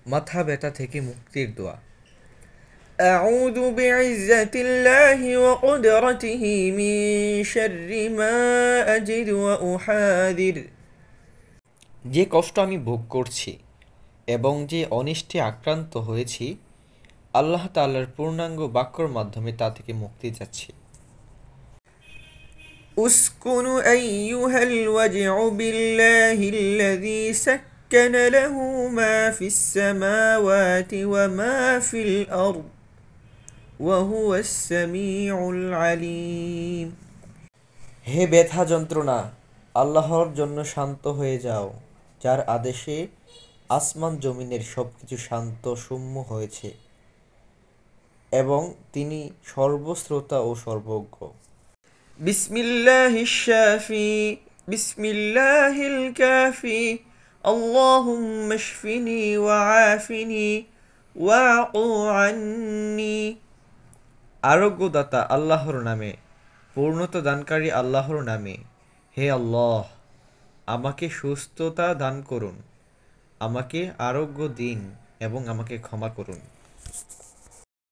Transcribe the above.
মাথা ব্যথা থেকে মুক্তির দোয়া। أعوذ بعزة الله وقدرته من شر ما أجد وأحاذر যে কষ্ট আমি ভোগ করছি এবং যে অনিষ্টে আক্রান্ত হয়েছি, আল্লাহ তাআলার পূর্ণাঙ্গ বাক্যর মাধ্যমে তা থেকে মুক্তি চাচ্ছি। أسكن أيها الوجع بالله الذي سكن له ما في السماوات وما في الأرض وهو السميع العليم হে ব্যথা যন্ত্রণা, আল্লাহর জন্য শান্ত হয়ে যাও, যার আদেশে আসমান জমিনের সব কিছু শান্ত সৌম্য হয়েছে এবং তিনি সর্বশ্রোতা ও সর্বজ্ঞ। بسم الله الشافي بسم الله الكافي اللهم اشفني وعافني واعف عني আরোগ্যদাতা আল্লাহর নামে, পূর্ণতা দানকারী আল্লাহর নামে। হে আল্লাহ, আমাকে সুস্থতা দান করুন, আমাকে আরোগ্য দিন এবং আমাকে ক্ষমা করুন।